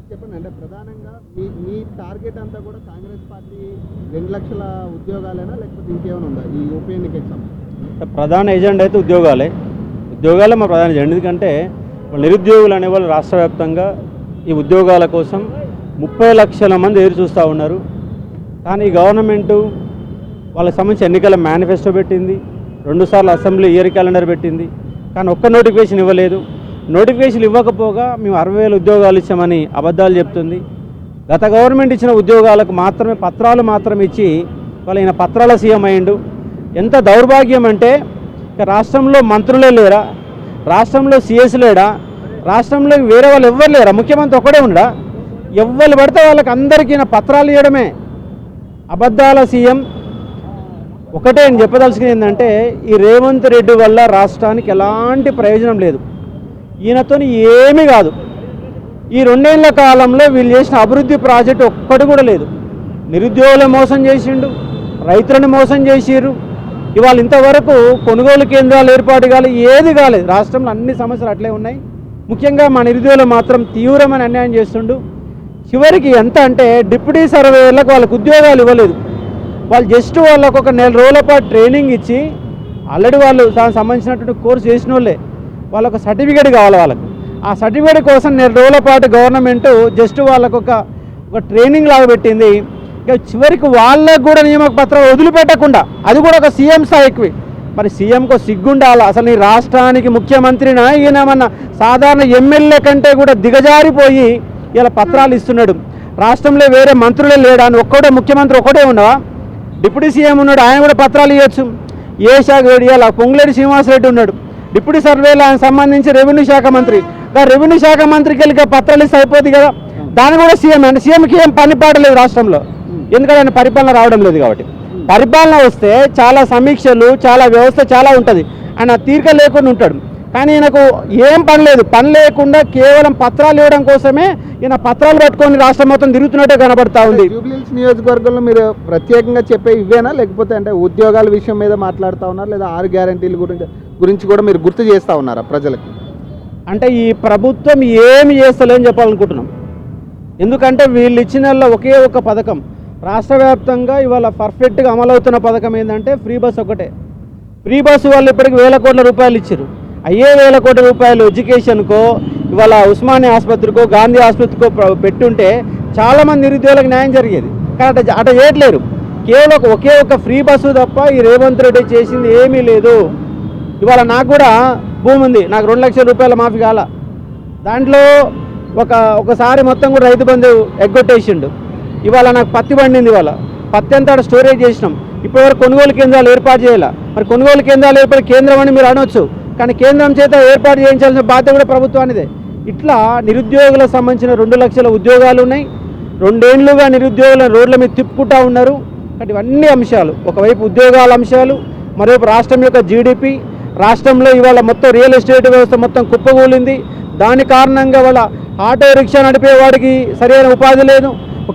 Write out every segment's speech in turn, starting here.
చెప్పండి. అంటే ప్రధానంగా మీ టార్గెట్ అంతా కూడా కాంగ్రెస్ పార్టీ 2 లక్షల ఉద్యోగాలేనా లేకపోతే ఇంకేమైనా ఉందా ఈ ఉప ఎన్నికకి సంబంధించి? ప్రధాన ఎజెండా అయితే ఉద్యోగాలే మా ప్రధాన ఎజెండా. ఎందుకంటే నిరుద్యోగులు అనేవాళ్ళు రాష్ట్ర వ్యాప్తంగా ఈ ఉద్యోగాల కోసం 30 లక్షల మంది ఎదురు చూస్తూ ఉన్నారు. కానీ ఈ గవర్నమెంటు వాళ్ళకి సంబంధించి ఎన్నికల మేనిఫెస్టో పెట్టింది, 2 సార్లు అసెంబ్లీ ఇయర్ క్యాలెండర్ పెట్టింది, కానీ ఒక్క నోటిఫికేషన్ ఇవ్వలేదు. నోటిఫికేషన్ ఇవ్వకపోగా మేము 60,000 ఉద్యోగాలు ఇచ్చామని అబద్ధాలు చెప్తుంది. గత గవర్నమెంట్ ఇచ్చిన ఉద్యోగాలకు మాత్రమే పత్రాలు మాత్రమే ఇచ్చి ఈయన పత్రాల సీఎం అయ్యిండు. ఎంత దౌర్భాగ్యం అంటే ఇక రాష్ట్రంలో మంత్రులే లేరా, రాష్ట్రంలో సిఎస్ లేడా, రాష్ట్రంలో వేరే వాళ్ళు ఎవ్వరు లేరా, ముఖ్యమంత్రి ఒక్కడే ఉండడా, ఎవ్వరు పడితే వాళ్ళకి అందరికీ పత్రాలు ఇవ్వడమే. అబద్ధాల సీఎం. ఒకటే నేను చెప్పదలుచుకుని ఏంటంటే ఈ రేవంత్ రెడ్డి వల్ల రాష్ట్రానికి ఎలాంటి ప్రయోజనం లేదు. ఈయనతో ఏమీ కాదు. ఈ 2 ఏళ్ల కాలంలో వీళ్ళు చేసిన అభివృద్ధి ప్రాజెక్టు ఒక్కటి కూడా లేదు. నిరుద్యోగులను మోసం చేసిండు, రైతులను మోసం చేసిర్రు. ఇవాళ ఇంతవరకు కొనుగోలు కేంద్రాలు ఏర్పాటు కాలేదు, ఏది కాలేదు. రాష్ట్రంలో అన్ని సమస్యలు అట్లే ఉన్నాయి. ముఖ్యంగా మా నిరుద్యోగులు మాత్రం తీవ్రమైన అన్యాయం చేస్తుండు. చివరికి ఎంత అంటే డిప్యూటీ సర్వేయర్లకు వాళ్ళకు ఉద్యోగాలు ఇవ్వలేదు. వాళ్ళు జస్ట్ వాళ్ళకు ఒక 4 రోజుల పాటు ట్రైనింగ్ ఇచ్చి ఆల్రెడీ వాళ్ళు దానికి సంబంధించినటువంటి కోర్సు చేసిన వాళ్ళే, వాళ్ళకు సర్టిఫికేట్ కావాలి. వాళ్ళకు ఆ సర్టిఫికేట్ కోసం 4 రోజుల పాటు గవర్నమెంట్ జస్ట్ వాళ్ళకు ఒక ట్రైనింగ్ లాగా పెట్టింది. ఇక చివరికి వాళ్ళకు కూడా నియామక పత్రం వదిలిపెట్టకుండా, అది కూడా ఒక సీఎం స్థాయికి. మరి సీఎంకు సిగ్గుండాలి. అసలు ఈ రాష్ట్రానికి ముఖ్యమంత్రినా ఈయనమన్నా సాధారణ ఎమ్మెల్యే కంటే కూడా దిగజారిపోయి ఇలా పత్రాలు ఇస్తున్నాడు. రాష్ట్రంలో వేరే మంత్రులే లేడా అని ఒక్కడే ముఖ్యమంత్రి ఒకటే ఉండవా? డిప్యూటీ సీఎం ఉన్నాడు, ఆయన కూడా పత్రాలు ఇవ్వచ్చు. ఏ శాఖ వేడియాల పొంగులేటి శ్రీనివాసరెడ్డి ఉన్నాడు, డిప్యూటీ సర్వేలు ఆయన సంబంధించి రెవెన్యూ శాఖ మంత్రి. రెవెన్యూ శాఖ మంత్రికి వెళ్ళి పత్రాలు ఇస్తే అయిపోద్ది కదా. దాన్ని కూడా సీఎం అంటే సీఎంకి ఏం పని పాడలేదు రాష్ట్రంలో, ఎందుకంటే ఆయన పరిపాలన రావడం లేదు కాబట్టి. పరిపాలన వస్తే చాలా సమీక్షలు, చాలా వ్యవస్థ చాలా ఉంటుంది, ఆయన తీరిక లేకుండా ఉంటాడు. కానీ ఈయనకు ఏం పని లేదు. పని లేకుండా కేవలం పత్రాలు ఇవ్వడం కోసమే ఈయన పత్రాలు పట్టుకొని రాష్ట్రం మొత్తం తిరుగుతున్నట్టే కనబడతా ఉంది. జూబ్లీహిల్స్ నియోజకవర్గంలో మీరు ప్రత్యేకంగా చెప్పే ఇవేనా, లేకపోతే అంటే ఉద్యోగాల విషయం మీద మాట్లాడుతూ ఉన్నారు, లేదా 6 గ్యారెంటీల గురించి కూడా మీరు గుర్తు చేస్తూ ఉన్నారా ప్రజలకి? అంటే ఈ ప్రభుత్వం ఏమి చేస్తలేని చెప్పాలనుకుంటున్నాం. ఎందుకంటే వీళ్ళు ఇచ్చిన ఒకే ఒక పథకం రాష్ట్ర వ్యాప్తంగా ఇవాళ పర్ఫెక్ట్గా అమలవుతున్న పథకం ఏంటంటే ఫ్రీ బస్ ఒకటే. ఫ్రీ బస్సు వాళ్ళు ఇప్పటికి 1,000 కోట్ల రూపాయలు ఇచ్చారు. అయ్యే 1,000 కోట్ల రూపాయలు ఎడ్యుకేషన్కో, ఇవాళ ఉస్మానియా ఆసుపత్రికో, గాంధీ ఆసుపత్రికో పెట్టుంటే చాలామంది నిరుద్యోగులకు న్యాయం జరిగేది. కానీ అట చేయట్లేరు. కేవలం ఒకే ఒక ఫ్రీ బస్సు తప్ప ఈ రేవంత్ రెడ్డి చేసింది ఏమీ లేదు. ఇవాళ నాకు కూడా భూమి ఉంది, నాకు 2 లక్షల రూపాయల మాఫీ కాల. దాంట్లో ఒకసారి మొత్తం కూడా రైతు బంధు ఎగ్గొట్టేసిండు. ఇవాళ నాకు పత్తి పండింది. ఇవాళ పత్తి అంతా స్టోరేజ్ చేసినాం. ఇప్పటివరకు కొనుగోలు కేంద్రాలు ఏర్పాటు చేయాల. మరి కొనుగోలు కేంద్రాలు ఏర్పాటు కేంద్రం అని మీరు అనవచ్చు, కానీ కేంద్రం చేత ఏర్పాటు చేయించాల్సిన బాధ్యత కూడా ప్రభుత్వానిదే. ఇట్లా నిరుద్యోగులకు సంబంధించిన 2 లక్షల ఉద్యోగాలు ఉన్నాయి. 2 ఏళ్లుగా నిరుద్యోగులను రోడ్ల మీద తిప్పుకుంటా ఉన్నారు. కాబట్టి ఇవన్నీ అంశాలు, ఒకవైపు ఉద్యోగాల అంశాలు, మరోవైపు రాష్ట్రం యొక్క జీడిపి, రాష్ట్రంలో ఇవాళ మొత్తం రియల్ ఎస్టేట్ వ్యవస్థ మొత్తం కుప్పగూలింది. దాని కారణంగా వాళ్ళ ఆటో రిక్షా నడిపేవాడికి సరైన ఉపాధి లేదు,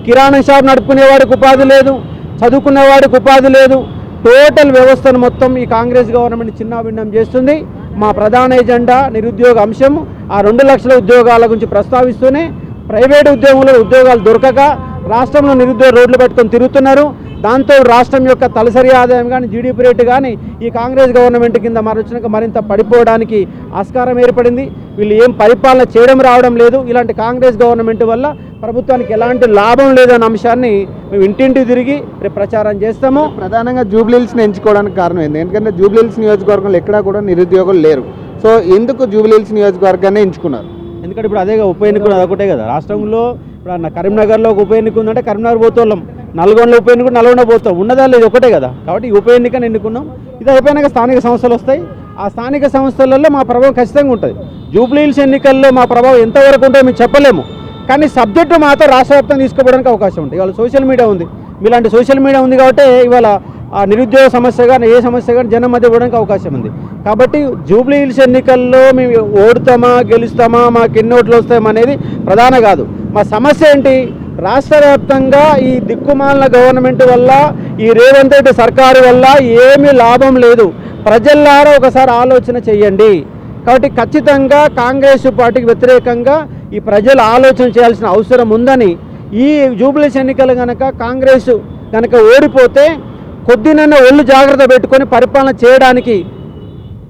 కిరాణా షాప్ నడుపుకునేవాడికి ఉపాధి లేదు, చదువుకునేవాడికి ఉపాధి లేదు. టోటల్ వ్యవస్థను మొత్తం ఈ కాంగ్రెస్ గవర్నమెంట్ చిన్నాభిన్నం చేస్తుంది. మా ప్రధాన ఎజెండా నిరుద్యోగ అంశం. ఆ 2 లక్షల ఉద్యోగాల గురించి ప్రస్తావిస్తూనే ప్రైవేటు ఉద్యోగాలు దొరకక రాష్ట్రంలో నిరుద్యోగ రోడ్లు పెట్టుకొని తిరుగుతున్నారు. దాంతో రాష్ట్రం యొక్క తలసరి ఆదాయం కానీ జీడిపి రేటు కానీ ఈ కాంగ్రెస్ గవర్నమెంట్ కింద మరొచ్చినాక మరింత పడిపోవడానికి ఆస్కారం ఏర్పడింది. వీళ్ళు ఏం పరిపాలన చేయడం రావడం లేదు. ఇలాంటి కాంగ్రెస్ గవర్నమెంట్ వల్ల ప్రభుత్వానికి ఎలాంటి లాభం లేదన్న అంశాన్ని మేము ఇంటింటి తిరిగి ప్రచారం చేస్తాము. ప్రధానంగా జూబ్లీహిల్స్ని ఎంచుకోవడానికి కారణం ఏంటి? ఎందుకంటే జూబ్లీహిల్స్ నియోజకవర్గంలో ఎక్కడా కూడా నిరుద్యోగులు లేరు. సో ఎందుకు జూబ్లీహిల్స్ నియోజకవర్గాన్ని ఎంచుకున్నారు? ఎందుకంటే ఇప్పుడు అదే ఉప ఎన్నిక అదొకటే కదా. రాష్ట్రంలో ఇప్పుడు కరీంనగర్లో ఒక ఉప ఎన్నిక ఉందంటే కరీంనగర్ పోతోళ్ళం, నల్గొండలో ఉప ఎన్నిక నల్గొండ పోతాం, ఉన్నదా లేదు ఒకటే కదా. కాబట్టి ఈ ఉప ఎన్నికను ఎన్నుకున్నాం. ఇది అయిపోయినాక స్థానిక సంస్థలు వస్తాయి. ఆ స్థానిక సంస్థలలో మా ప్రభావం ఖచ్చితంగా ఉంటుంది. జూబ్లీహిల్స్ ఎన్నికల్లో మా ప్రభావం ఎంతవరకు ఉంటుందో మేము చెప్పలేము, కానీ సబ్జెక్టు మాత్రం రాష్ట్ర వ్యాప్తంగా తీసుకోవడానికి అవకాశం ఉంటుంది. ఇవాళ సోషల్ మీడియా ఉంది, మీలాంటి సోషల్ మీడియా ఉంది కాబట్టి ఇవాళ ఆ నిరుద్యోగ సమస్య కానీ ఏ సమస్య కానీ జనం మధ్య ఇవ్వడానికి అవకాశం ఉంది. కాబట్టి జూబ్లీహిల్స్ ఎన్నికల్లో మేము ఓడుతామా గెలుస్తామా మాకు ఎన్ని ఓట్లు వస్తామా అనేది ప్రధాన కాదు. మా సమస్య ఏంటి? రాష్ట్ర వ్యాప్తంగా ఈ దిక్కుమాలిన గవర్నమెంట్ వల్ల, ఈ రేవంత్ రెడ్డి సర్కారు వల్ల ఏమీ లాభం లేదు. ప్రజల్లారా ఒకసారి ఆలోచన చెయ్యండి. కాబట్టి ఖచ్చితంగా కాంగ్రెస్ పార్టీకి వ్యతిరేకంగా ఈ ప్రజలు ఆలోచన చేయాల్సిన అవసరం ఉందని, ఈ జూబ్లీస్ ఎన్నికలు కనుక కాంగ్రెస్ కనుక ఓడిపోతే కొద్దినైనా ఒళ్ళు జాగ్రత్త పెట్టుకొని పరిపాలన చేయడానికి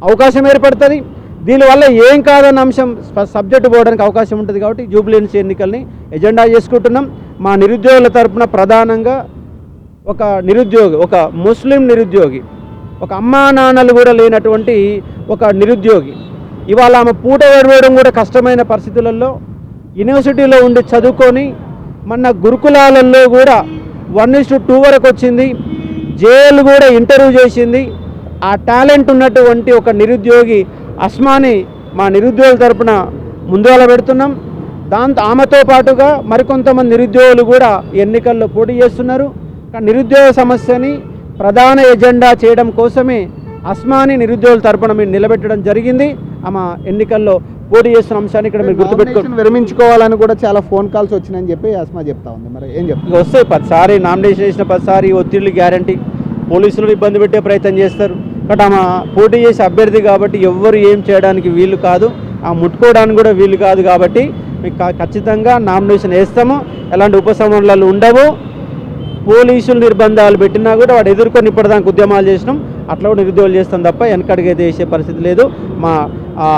అవకాశం ఏర్పడుతుంది. దీనివల్ల ఏం కాదన్న అంశం సబ్జెక్టు పోవడానికి అవకాశం ఉంటుంది. కాబట్టి జూబ్లీస్ ఎన్నికల్ని ఎజెండా చేసుకుంటున్నాం. మా నిరుద్యోగుల తరపున ప్రధానంగా ఒక నిరుద్యోగి, ఒక ముస్లిం నిరుద్యోగి, ఒక అమ్మా నాన్నలు కూడా లేనటువంటి ఒక నిరుద్యోగి, ఇవాళ ఆమె పూట గడవడం కూడా కష్టమైన పరిస్థితులలో యూనివర్సిటీలో ఉండి చదువుకొని మన గురుకులాలలో కూడా 1:2 వరకు వచ్చింది, జేఎల్ కూడా ఇంటర్వ్యూ చేసింది. ఆ టాలెంట్ ఉన్నటువంటి ఒక నిరుద్యోగి అస్మాని మా నిరుద్యోగుల తరపున ముందుగా పెడుతున్నాం. దాంతో ఆమెతో పాటుగా మరికొంతమంది నిరుద్యోగులు కూడా ఎన్నికల్లో పోటీ చేస్తున్నారు. కానీ నిరుద్యోగ సమస్యని ప్రధాన ఎజెండా చేయడం కోసమే అస్మాని నిరుద్యోగుల తరపున మీరు నిలబెట్టడం జరిగింది. ఆమె ఎన్నికల్లో పోటీ చేస్తున్న అంశాన్ని ఇక్కడ మీరు గుర్తుపెట్టుకోండి. విరమించుకోవాలని కూడా చాలా ఫోన్ కాల్స్ వచ్చినాయని చెప్పి అస్మా చెప్తా ఉంది. మరి ఏం చెప్తారు? వస్తాయి 10 నామినేషన్ చేసిన 10 ఒత్తిళ్ళు గ్యారంటీ. పోలీసులు ఇబ్బంది పెట్టే ప్రయత్నం చేస్తారు. బట్ ఆమె పోటీ చేసే అభ్యర్థి కాబట్టి ఎవ్వరు ఏం చేయడానికి వీలు కాదు, ఆ ముట్టుకోవడానికి కూడా వీలు కాదు. కాబట్టి మీకు ఖచ్చితంగా నామినేషన్ వేస్తాము. ఎలాంటి ఉపశమనాలు ఉండవు. పోలీసులు నిర్బంధాలు పెట్టినా కూడా వాడు ఎదుర్కొని ఇప్పటిదాకా ఉద్యమాలు చేసినాం, అట్లా కూడా నిరుద్యోగులు చేస్తాం తప్ప వెనకడిగైతే వేసే పరిస్థితి లేదు. మా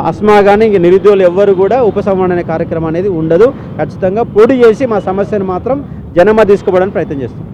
అస్మా కానీ ఇంక నిరుద్యోగులు ఎవ్వరు కూడా ఉపశమనం అనే కార్యక్రమం అనేది ఉండదు. ఖచ్చితంగా పోటీ చేసి మా సమస్యను మాత్రం జనమ తీసుకోవడానికి ప్రయత్నం చేస్తాం.